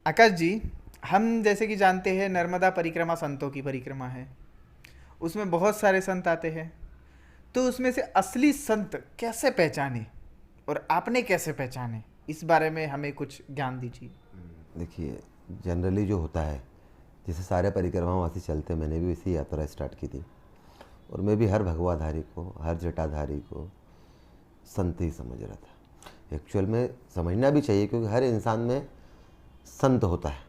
आकाश जी, हम जैसे कि जानते हैं नर्मदा परिक्रमा संतों की परिक्रमा है। उसमें बहुत सारे संत आते हैं। तो उसमें से असली संत कैसे पहचाने और आपने कैसे पहचाने, इस बारे में हमें कुछ ज्ञान दीजिए। देखिए, जनरली जो होता है, जैसे सारे परिक्रमावासी चलते, मैंने भी इसी यात्रा स्टार्ट की थी और मैं भी हर भगवाधारी को, हर जटाधारी को संत ही समझ रहा था। एक्चुअल में समझना भी चाहिए, क्योंकि हर इंसान में संत होता है,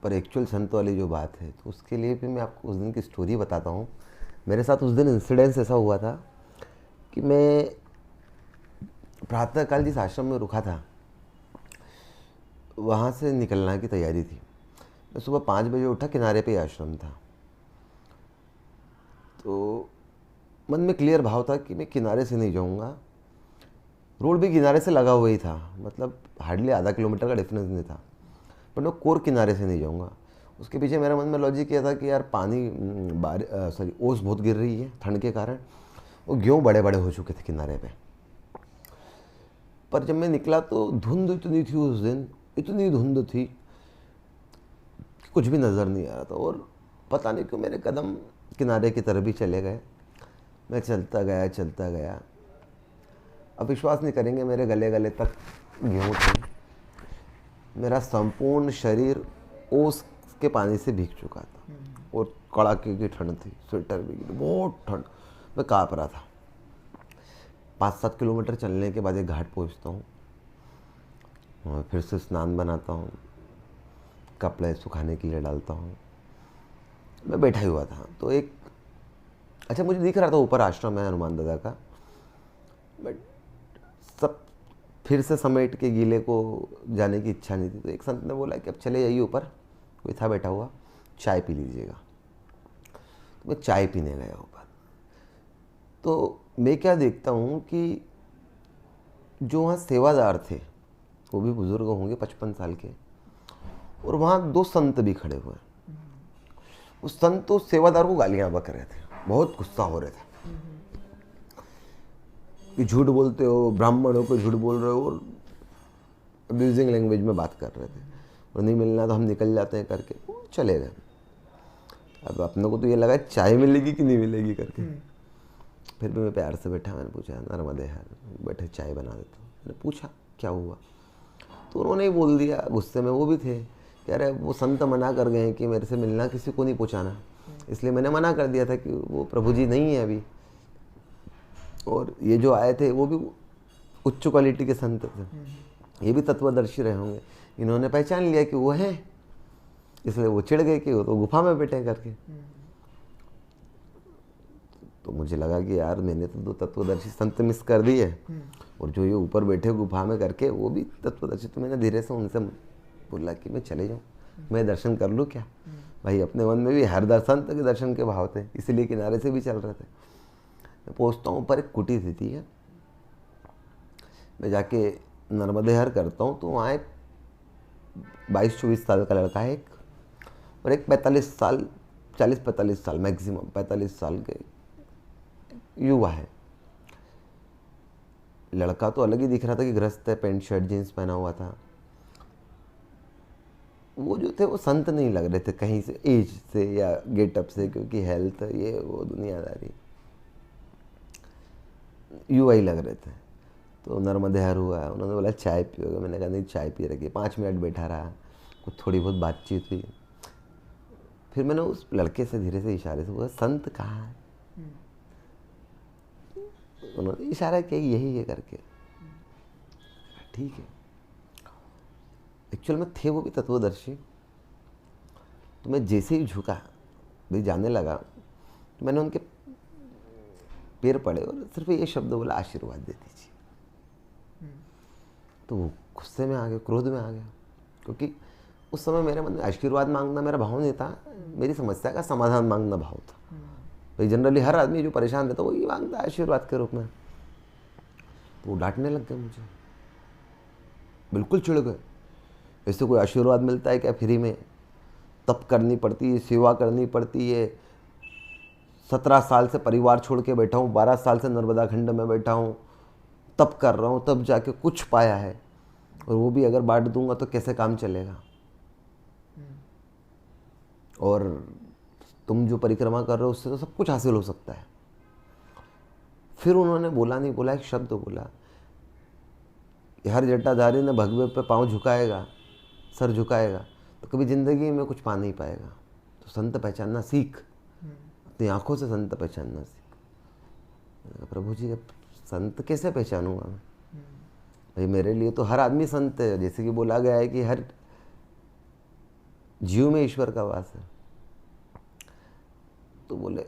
पर एक्चुअल संत वाली जो बात है, तो उसके लिए भी मैं आपको उस दिन की स्टोरी बताता हूँ। मेरे साथ उस दिन इंसिडेंस ऐसा हुआ था कि मैं प्रातःकाल जिस आश्रम में रुका था, वहाँ से निकलने की तैयारी थी। मैं सुबह 5 बजे उठा, किनारे पे ही आश्रम था। तो मन में क्लियर भाव था कि मैं किनारे से नहीं जाऊँगा। रोड भी किनारे से लगा हुआ ही था, मतलब हार्डली आधा किलोमीटर का डिफरेंस नहीं था, पर मैं कोर किनारे से नहीं जाऊँगा। उसके पीछे मेरे मन में लॉजिक ये था कि यार पानी ओस बहुत गिर रही है ठंड के कारण, वो गेहूँ बड़े बड़े हो चुके थे किनारे पे। पर जब मैं निकला तो धुंध इतनी थी उस दिन, इतनी धुंध थी कि कुछ भी नज़र नहीं आ रहा था। और पता नहीं क्यों मेरे कदम किनारे की तरफ भी चले गए। मैं चलता गया चलता गया। अब विश्वास नहीं करेंगे, मेरे गले गले तक गेहूँ थे। मेरा संपूर्ण शरीर ओस के पानी से भीग चुका था और कड़ाके की ठंड थी, स्वेटर भी गिरी, बहुत ठंड। मैं काँप रहा था। 5-7 किलोमीटर चलने के बाद एक घाट पहुंचता हूँ और फिर से स्नान बनाता हूँ, कपड़े सुखाने के लिए डालता हूँ। मैं बैठा ही हुआ था तो एक अच्छा, मुझे दिख रहा था ऊपर आश्रम है हनुमान दादा का, बट सब फिर से समेट के गीले को जाने की इच्छा नहीं थी। तो एक संत ने बोला कि अब चले जाइए ऊपर, कोई था बैठा हुआ, चाय पी लीजिएगा। तो मैं चाय पीने गया ऊपर। तो मैं क्या देखता हूँ कि जो वहाँ सेवादार थे, वो भी बुज़ुर्ग होंगे 55 साल के, और वहाँ दो संत भी खड़े हुए हैं। उस संत तो सेवादार को गालियाँ बक रहे थे, बहुत गुस्सा हो रहे थे कि झूठ बोलते हो, ब्राह्मणों को झूठ बोल रहे हो, और अब्यूजिंग लैंग्वेज में बात कर रहे थे। और नहीं मिलना तो हम निकल जाते हैं करके वो चले गए। अब अपने को तो ये लगा चाय मिलेगी कि नहीं मिलेगी करके। फिर भी मैं प्यार से बैठा, मैंने पूछा नर्मदे यार बैठे चाय बना देता हूँ। मैंने पूछा क्या हुआ, तो उन्होंने ही बोल दिया, गुस्से में वो भी थे कि अरे वो संत मना कर गए हैं कि मेरे से मिलना किसी को नहीं पूछाना, इसलिए मैंने मना कर दिया था कि वो प्रभु जी नहीं है अभी। और ये जो आए थे वो भी उच्च क्वालिटी के संत थे, ये भी तत्वदर्शी रहे होंगे। इन्होंने पहचान लिया कि वो हैं, इसलिए वो चिढ़ गए कि वो तो गुफा में बैठे करके। तो मुझे लगा कि यार मैंने तो दो तत्वदर्शी संत मिस कर दिए, और जो ये ऊपर बैठे गुफा में करके वो भी तत्वदर्शी। तो मैंने धीरे से उनसे बोला कि मैं चले जाऊँ, मैं दर्शन कर लूँ क्या। भाई अपने मन में भी हर दर्शन के दर्शन के भाव थे, इसीलिए किनारे से भी चल रहे थे। मैं पहुँचता हूँ, ऊपर एक कुटी स्थिति है। मैं जाके नर्मदे हर करता हूँ, तो वहाँ एक 22-24 साल का लड़का है एक, और एक 45 साल, 40-45 साल मैक्सिमम 45 साल के युवा है। लड़का तो अलग ही दिख रहा था कि गृहस्थ है, पैंट शर्ट जीन्स पहना हुआ था। वो जो थे वो संत नहीं लग रहे थे कहीं से, एज से या गेटअप से, क्योंकि हेल्थ ये वो दुनियादारी, युवा ही लग रहे थे। तो नर्मदेहर हुआ, उन्होंने बोला चाय पियोगे, मैंने कहा नहीं चाय पी रखी। 5 मिनट बैठा रहा, कुछ थोड़ी बहुत बातचीत हुई। फिर मैंने उस लड़के से धीरे से इशारे से बोला संत कहाँ है। उन्होंने इशारा किया यही है करके। ठीक है, एक्चुअल में थे वो भी तत्वदर्शी। तो मैं जैसे ही झुका, भाई जाने लगा, तो मैंने उनके पैर पड़े और सिर्फ ये शब्द बोला आशीर्वाद दे दीजिए। तो वो गुस्से में आ गया, क्रोध में आ गया, क्योंकि उस समय मेरे मन में आशीर्वाद मांगना मेरा भाव नहीं था, मेरी समस्या का समाधान मांगना भाव था। भाई जनरली हर आदमी जो परेशान रहता है वो ये मांगता है आशीर्वाद के रूप में। तो वो डांटने लग गए मुझे, बिल्कुल चिढ़ गए। ऐसे कोई आशीर्वाद मिलता है क्या फ्री में, तप करनी पड़ती है, सेवा करनी पड़ती है। 17 साल से परिवार छोड़ के बैठा हूँ, 12 साल से नर्मदा खंड में बैठा हूँ, तप कर रहा हूँ, तब जाके कुछ पाया है। और वो भी अगर बांट दूंगा तो कैसे काम चलेगा। और तुम जो परिक्रमा कर रहे हो उससे तो सब कुछ हासिल हो सकता है। फिर उन्होंने बोला नहीं बोला, एक शब्द बोला, हर जटाधारी ने भगवे पे पाँव झुकाएगा, सर झुकाएगा तो कभी ज़िंदगी में कुछ पा नहीं पाएगा। तो संत पहचानना सीख, अपनी आंखों से संत पहचानना सीख। प्रभु जी अब संत कैसे पहचानूंगा मैं? भाई मेरे लिए तो हर आदमी संत है, जैसे कि बोला गया है कि हर जीव में ईश्वर का वास है। तो बोले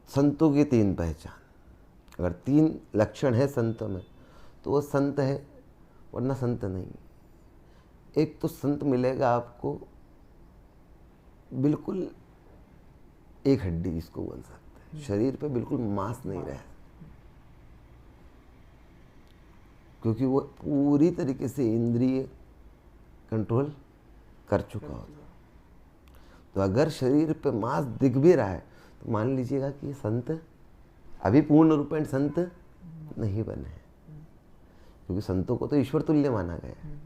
संतों की 3 पहचान, अगर 3 लक्षण है संतों में तो वो संत है, वरना संत नहीं। एक तो संत मिलेगा आपको बिल्कुल एक हड्डी जिसको बोल सकते हैं, शरीर पे बिल्कुल मांस नहीं रहे, क्योंकि वो पूरी तरीके से इंद्रिय कंट्रोल कर चुका होता। तो अगर शरीर पे मांस दिख भी रहा है तो मान लीजिएगा कि संत अभी पूर्ण रूपेण संत नहीं बने हैं, क्योंकि संतों को तो ईश्वर तुल्य माना गया है।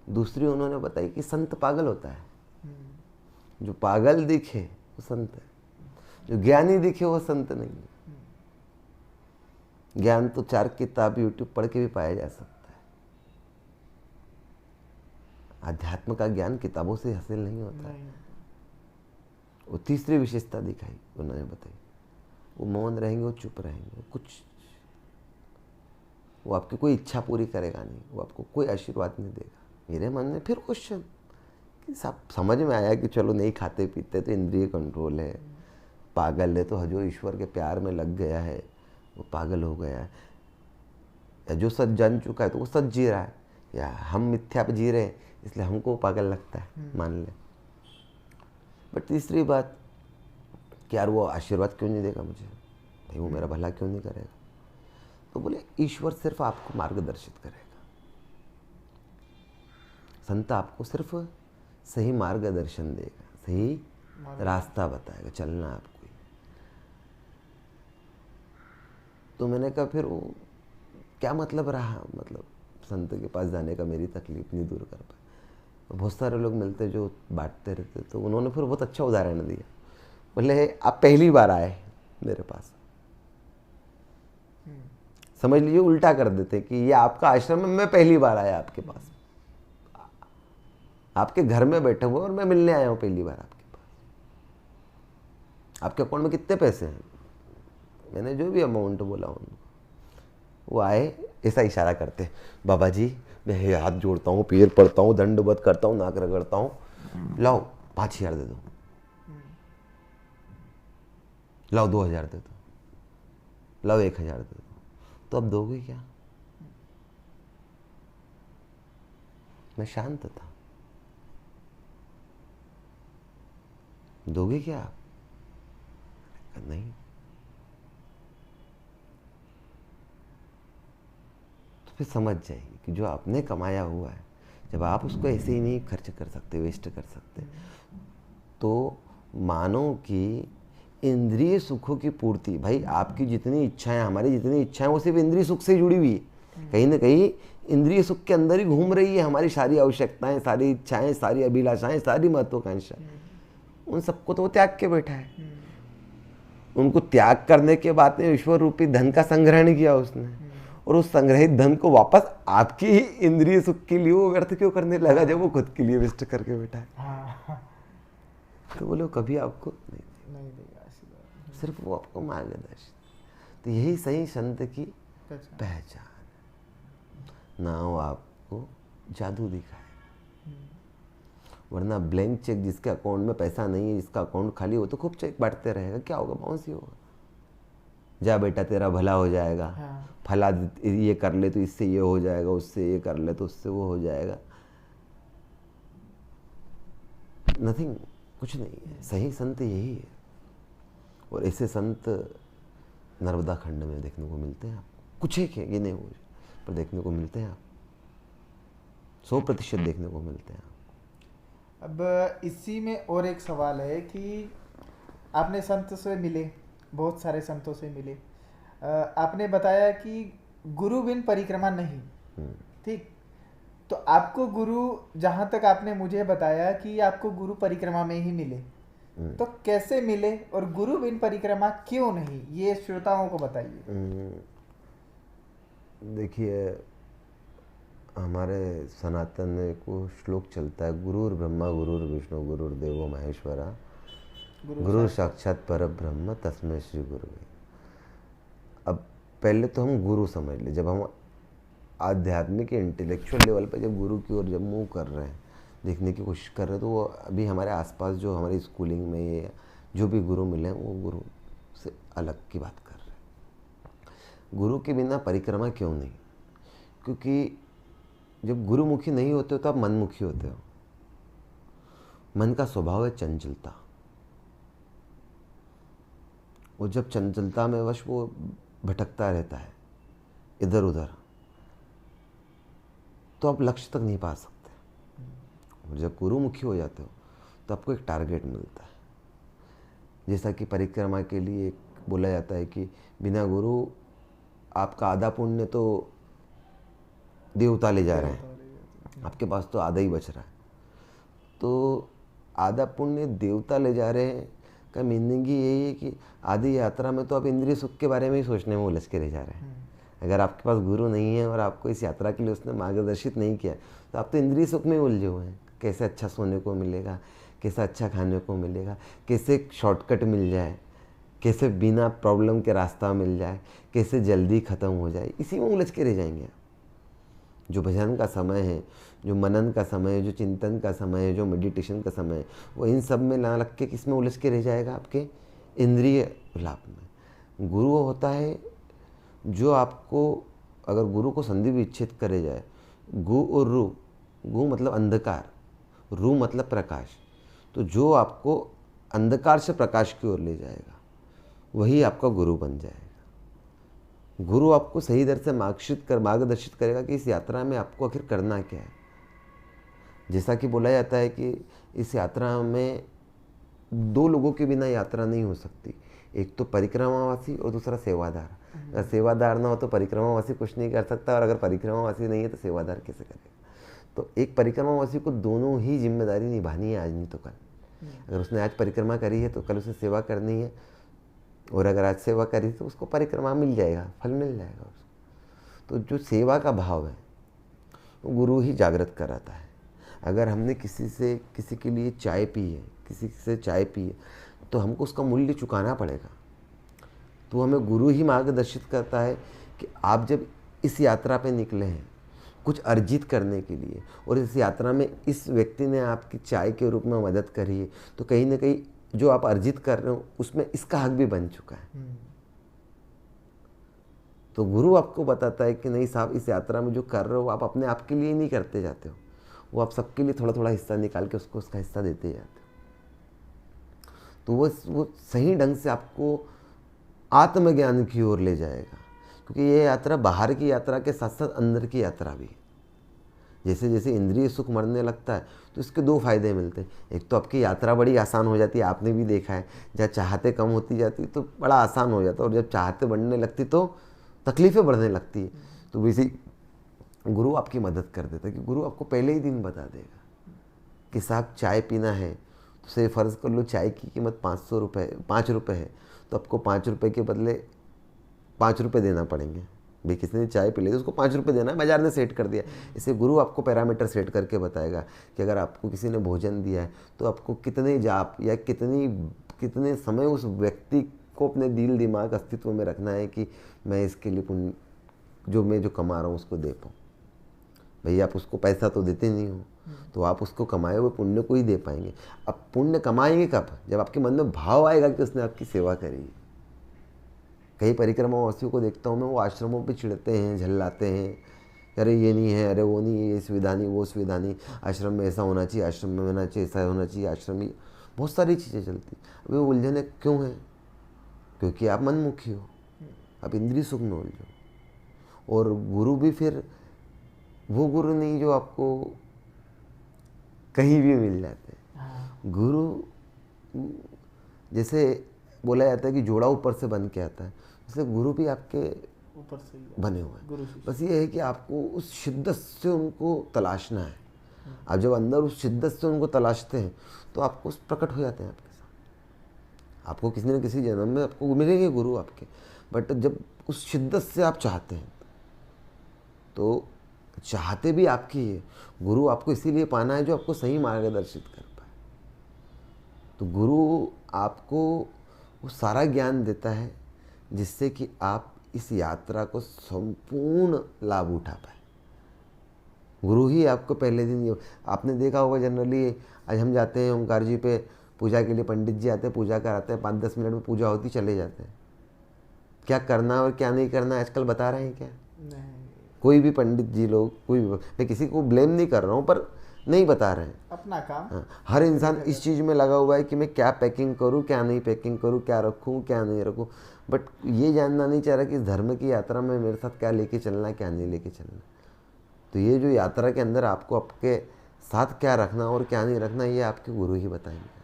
दूसरी उन्होंने बताई कि संत पागल होता है, जो पागल दिखे वो संत है, जो ज्ञानी दिखे वो संत नहीं है। ज्ञान तो 4 किताब यूट्यूब पढ़ के भी पाया जा सकता है, अध्यात्म का ज्ञान किताबों से हासिल नहीं होता है। वो तीसरी विशेषता दिखाई उन्होंने बताई, वो मौन रहेंगे, वो चुप रहेंगे, वो कुछ, वो आपकी कोई इच्छा पूरी करेगा नहीं, वो आपको कोई आशीर्वाद नहीं देगा। मेरे मन में फिर क्वेश्चन कि सब समझ में आया कि चलो नहीं खाते पीते तो इंद्रिय कंट्रोल है, पागल है तो जो ईश्वर के प्यार में लग गया है वो पागल हो गया है, या जो सच जान चुका है तो वो सच जी रहा है, या हम मिथ्या पे जी रहे हैं इसलिए हमको पागल लगता है, मान ले। बट तीसरी बात कि यार वो आशीर्वाद क्यों नहीं देगा मुझे, भाई वो मेरा भला क्यों नहीं करेगा? तो बोले ईश्वर सिर्फ आपको मार्गदर्शित करेगा, संत आपको सिर्फ सही मार्गदर्शन देगा, सही रास्ता बताएगा, चलना आपको। तो मैंने कहा फिर वो क्या मतलब रहा, मतलब संत के पास जाने का, मेरी तकलीफ नहीं दूर कर पाए। बहुत सारे लोग मिलते जो बांटते रहते, तो उन्होंने फिर बहुत अच्छा उदाहरण दिया। बोले आप पहली बार आए मेरे पास, समझ लीजिए उल्टा कर देते कि ये आपका आश्रम है, मैं पहली बार आया आपके पास, आपके घर में बैठे हुए और मैं मिलने आया हूँ पहली बार आपके पास। आपके अकाउंट में कितने पैसे हैं? मैंने जो भी अमाउंट बोला उनको, वो आए ऐसा इशारा करते, बाबा जी मैं हाथ जोड़ता हूँ, पैर पड़ता हूँ, दंडवत करता हूँ, नाक रगड़ता हूँ, लाओ 5,000 दे दो, लाओ 2,000 दे दो, लाओ 1,000 दे दो। तो अब दोगे क्या? मैं शांत था, दोगे क्या आप? नहीं। तो फिर समझ जाइए कि जो आपने कमाया हुआ है, जब आप उसको ऐसे ही नहीं खर्च कर सकते, वेस्ट कर सकते, तो मानो कि इंद्रिय सुखों की पूर्ति, भाई आपकी जितनी इच्छाएं, हमारी जितनी इच्छाएं, वो सिर्फ इंद्रिय सुख से जुड़ी हुई है। कहीं ना कहीं इंद्रिय सुख के अंदर ही घूम रही है हमारी सारी आवश्यकताएं, सारी इच्छाएं, सारी अभिलाषाएं, सारी महत्वाकांक्षा। उन सबको तो वो त्याग के बैठा है। उनको त्याग करने के बाद में ईश्वर रूपी धन का संग्रहण किया उसने, और उस संग्रहित धन को वापस आपकी ही इंद्रिय सुख के लिए वो व्यर्थ क्यों करने लगा, जब वो खुद के लिए वेस्ट करके बैठा है। तो बोले कभी आपको नहीं देगा, सिर्फ वो आपको मार्गदर्शन। तो यही सही संत की पहचान, ना वो आपको जादू दिखाए, वरना ब्लैंक चेक, जिसके अकाउंट में पैसा नहीं है, जिसका अकाउंट खाली हो, तो खूब चेक बांटते रहेगा, क्या होगा? बाउंस ही होगा। जा बेटा तेरा भला हो जाएगा, फला ये कर ले तो इससे ये हो जाएगा, उससे ये कर ले तो उससे वो हो जाएगा। नथिंग, कुछ नहीं है। सही संत यही है, और ऐसे संत नर्मदा खंड में देखने को मिलते हैं आपको। कुछ एक है, ये नहीं हो, पर देखने को मिलते हैं आप, 100% देखने को मिलते हैं। अब इसी में और एक सवाल है कि आपने संत से मिले, बहुत सारे संतों से मिले, आपने बताया कि गुरु बिन परिक्रमा नहीं, ठीक? तो आपको गुरु, जहाँ तक आपने मुझे बताया कि आपको गुरु परिक्रमा में ही मिले, तो कैसे मिले और गुरु बिन परिक्रमा क्यों नहीं, ये श्रोताओं को बताइए। देखिए, हमारे सनातन में एक वो श्लोक चलता है, गुरुर ब्रह्मा गुरुर विष्णु गुरुर्देवो महेश्वरा गुरु साक्षात पर ब्रह्म तस्मै श्री गुरु। अब पहले तो हम गुरु समझ ले, जब हम आध्यात्मिक इंटेलेक्चुअल लेवल पे जब गुरु की ओर जब मूव कर रहे हैं, देखने की कोशिश कर रहे हैं, तो वो अभी हमारे आसपास जो हमारी स्कूलिंग में ये जो भी गुरु मिले हैं वो गुरु से अलग की बात कर रहे हैं। गुरु के बिना परिक्रमा क्यों नहीं? क्योंकि जब गुरुमुखी नहीं होते हो तो आप मनमुखी होते हो। मन का स्वभाव है चंचलता, और जब चंचलता में वश वो भटकता रहता है इधर उधर, तो आप लक्ष्य तक नहीं पा सकते। और जब गुरुमुखी हो जाते हो तो आपको एक टारगेट मिलता है। जैसा कि परिक्रमा के लिए एक बोला जाता है कि बिना गुरु आपका आधा पुण्य तो देवता ले जा रहे हैं, आपके पास तो आधा ही बच रहा है। तो आधा पुण्य देवता ले जा रहे हैं का मीनिंग ही यही है कि आधी यात्रा में तो आप इंद्रिय सुख के बारे में ही सोचने में उलझ के रह जा रहे हैं। अगर आपके पास गुरु नहीं है और आपको इस यात्रा के लिए उसने मार्गदर्शित नहीं किया, तो आप तो इंद्रिय सुख में उलझे हुए हैं। कैसे अच्छा सोने को मिलेगा, कैसे अच्छा खाने को मिलेगा, कैसे शॉर्टकट मिल जाए, कैसे बिना प्रॉब्लम के रास्ता मिल जाए, कैसे जल्दी ख़त्म हो जाए, इसी में उलझ के रह जाएंगे। जो भजन का समय है, जो मनन का समय है, जो चिंतन का समय है, जो मेडिटेशन का समय है, वो इन सब में ना लग के किस में उलझ के रह जाएगा? आपके इंद्रिय विलाप में। गुरु होता है जो आपको, अगर गुरु को संधि विच्छेद करे जाए, गु और रु, गु मतलब अंधकार, रु मतलब प्रकाश, तो जो आपको अंधकार से प्रकाश की ओर ले जाएगा वही आपका गुरु बन जाएगा। गुरु आपको सही दर से मार्गदर्शित करेगा कि इस यात्रा में आपको आखिर करना क्या है। जैसा कि बोला जाता है कि इस यात्रा में दो लोगों के बिना यात्रा नहीं हो सकती, एक तो परिक्रमावासी और दूसरा सेवादार। अगर सेवादार ना हो तो परिक्रमावासी कुछ नहीं कर सकता, और अगर परिक्रमावासी नहीं है तो सेवादार कैसे करेगा? तो एक परिक्रमावासी को दोनों ही जिम्मेदारी निभानी है, आज नहीं तो कल। अगर उसने आज परिक्रमा करी है तो कल उसे सेवा करनी है, और अगर आज सेवा करी तो उसको परिक्रमा मिल जाएगा, फल मिल जाएगा उसको। तो जो सेवा का भाव है वो गुरु ही जागृत कराता है। अगर हमने किसी के लिए चाय पी है, किसी से चाय पी है, तो हमको उसका मूल्य चुकाना पड़ेगा। तो हमें गुरु ही मार्गदर्शित करता है कि आप जब इस यात्रा पे निकले हैं कुछ अर्जित करने के लिए, और इस यात्रा में इस व्यक्ति ने आपकी चाय के रूप में मदद करी है, तो कहीं ना कहीं जो आप अर्जित कर रहे हो उसमें इसका हक भी बन चुका है। तो गुरु आपको बताता है कि नहीं साहब, इस यात्रा में जो कर रहे हो आप अपने आप के लिए नहीं करते जाते हो, वो आप सबके लिए थोड़ा थोड़ा हिस्सा निकाल के उसको उसका हिस्सा देते जाते हो। तो वो सही ढंग से आपको आत्मज्ञान की ओर ले जाएगा, क्योंकि ये यात्रा बाहर की यात्रा के साथ साथ अंदर की यात्रा भी है। जैसे जैसे इंद्रिय सुख मरने लगता है तो इसके दो फायदे मिलते हैं। एक तो आपकी यात्रा बड़ी आसान हो जाती है, आपने भी देखा है, जब चाहते कम होती जाती तो बड़ा आसान हो जाता है, और जब चाहते बढ़ने लगती तो तकलीफ़ें बढ़ने लगती है। तो वैसे गुरु आपकी मदद कर देता है कि गुरु आपको पहले ही दिन बता देगा कि साहब चाय पीना है, तो से फ़र्ज़ कर लो चाय की कीमत 5 रुपये है, तो आपको 5 रुपये के बदले 5 रुपये देना पड़ेंगे। भाई किसी ने चाय पी ली तो उसको 5 रुपये देना है, बाजार ने सेट कर दिया। इसे गुरु आपको पैरामीटर सेट करके बताएगा कि अगर आपको किसी ने भोजन दिया है तो आपको कितने जाप या कितने समय उस व्यक्ति को अपने दिल दिमाग अस्तित्व में रखना है कि मैं इसके लिए पुण्य जो कमा रहा हूँ उसको दे पाऊँ। भाई आप उसको पैसा तो देते नहीं हो, तो आप उसको कमाए हुए पुण्य को ही दे पाएंगे। अब पुण्य कमाएंगे कब? जब आपके मन में भाव आएगा कि उसने आपकी सेवा करी। कई परिक्रमावासियों को देखता हूँ मैं, वो आश्रमों पे चिढ़ते हैं, झल्लाते हैं, अरे ये नहीं है, अरे वो नहीं है, ये सुविधा नहीं, वो सुविधा नहीं, आश्रम में ऐसा होना चाहिए, आश्रम में होना चाहिए, ऐसा होना चाहिए, आश्रम में बहुत सारी चीज़ें चलती। अभी वो उलझने क्यों है? क्योंकि आप मनमुखी हो, आप इंद्रिय सुख में उलझो। और गुरु भी फिर वो गुरु नहीं जो आपको कहीं भी मिल जाते हैं। गुरु जैसे बोला जाता है कि जोड़ा ऊपर से बन के आता है, जैसे गुरु भी आपके ऊपर से ही बने हुए हैं। गुरु शिष्य। बस ये है कि आपको उस शिद्दत से उनको तलाशना है। आप जब अंदर उस शिद्दत से उनको तलाशते हैं तो आपको प्रकट हो जाते हैं आपके साथ। आपको किसी न किसी जन्म में आपको मिलेंगे गुरु आपके, बट जब उस शिद्दत से आप चाहते हैं तो चाहते भी आपकी है। गुरु आपको इसीलिए पाना है जो आपको सही मार्गदर्शित कर पाए। तो गुरु आपको वो सारा ज्ञान देता है जिससे कि आप इस यात्रा को संपूर्ण लाभ उठा पाए। गुरु ही आपको पहले दिन, आपने देखा होगा जनरली आज हम जाते हैं ओंकार जी पे पूजा के लिए, पंडित जी आते हैं, पूजा कराते हैं, 5-10 मिनट में पूजा होती चले जाते हैं। क्या करना और क्या नहीं करना आजकल बता रहे हैं क्या? नहीं, कोई भी पंडित जी लोग, कोई भी, मैं किसी को ब्लेम नहीं कर रहा हूँ, पर नहीं बता रहे हैं अपना काम। हाँ, हर इंसान इस चीज़ में लगा हुआ है कि मैं क्या पैकिंग करूँ, क्या नहीं पैकिंग करूँ, क्या रखूँ, क्या नहीं रखूँ, बट ये जानना नहीं चाह रहा कि इस धर्म की यात्रा में मेरे साथ क्या लेके चलना है, क्या नहीं लेके चलना। तो ये जो यात्रा के अंदर आपको आपके साथ क्या रखना और क्या नहीं रखना, ये आपके गुरु ही बताएंगे।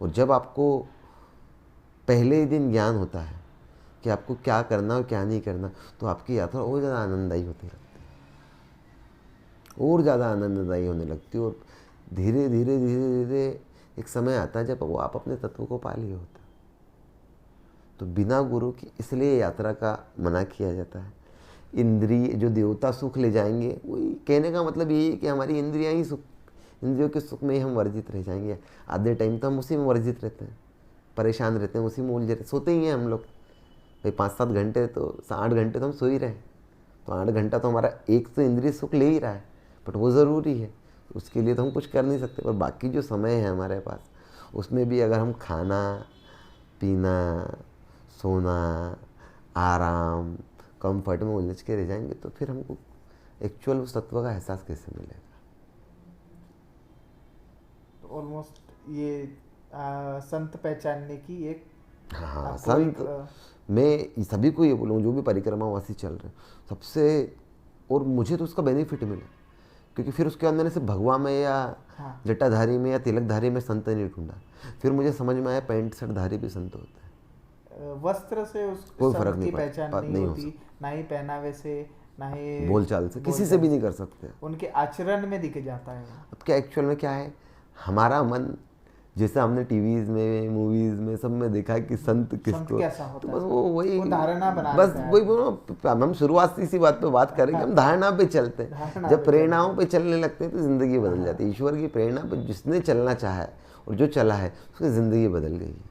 और जब आपको पहले ही दिन ज्ञान होता है कि आपको क्या करना और क्या नहीं करना, तो आपकी यात्रा और ज़्यादा आनंददायी होती लगती है, और ज़्यादा आनंददायी होने लगती है। और धीरे धीरे धीरे धीरे एक समय आता है जब वो आप अपने तत्व को पा लिए होते। तो बिना गुरु की इसलिए यात्रा का मना किया जाता है। इंद्रिय जो देवता सुख ले जाएंगे, वही कहने का मतलब यही है कि हमारी इंद्रियां ही सुख, इंद्रियों के सुख में ही हम वर्जित रह जाएंगे। आधे टाइम तो हम उसी में वर्जित रहते हैं, परेशान रहते हैं, उसी में उलझे रहते, सोते ही हैं हम लोग भाई 5-7 घंटे, तो 8 घंटे तो हम सो ही रहे हैं। तो 8 घंटा तो हमारा एक तो इंद्रिय सुख ले ही रहा है, बट वो ज़रूरी है, उसके लिए तो हम कुछ कर नहीं सकते। पर बाकी जो समय है हमारे पास, उसमें भी अगर हम खाना पीना, सोना, आराम, कंफर्ट में उलझ के रह जाएंगे तो फिर हमको एक्चुअल उस तत्व का एहसास कैसे मिलेगा? तो ऑलमोस्ट ये संत पहचानने की एक हाँ, आपको संत मैं सभी को ये बोलूँगा जो भी परिक्रमावासी चल रहे हैं सबसे, और मुझे तो उसका बेनिफिट मिला, क्योंकि फिर उसके बाद मैंने सिर्फ भगवा में या हाँ। जटाधारी में या तिलकधारी में संत नहीं ढूंढा। फिर मुझे समझ में आया पैंट शर्टधारी भी संत होता है। वस्त्र से उस कोई संत फर्क की नहीं पहचान नहीं नहीं हो होती, ना ही पहनावे से, ना ही बोलचाल से, किसी से भी नहीं कर सकते। उनके आचरण में दिख जाता है। अब क्या एक्चुअल में क्या है, हमारा मन जैसे हमने टीवीज में, मूवीज में सब में देखा है कि संत किसको, कैसा होता तो बस वो वही धारणा बना, बस वही बोलो। हम शुरुआत से इसी बात पे बात करें कि हम धारणा पे चलते हैं। जब प्रेरणाओं पे चलने लगते हैं तो जिंदगी बदल जाती है। ईश्वर की प्रेरणा पे जिसने चलना चाहा है और जो चला है उसकी जिंदगी बदल गई है।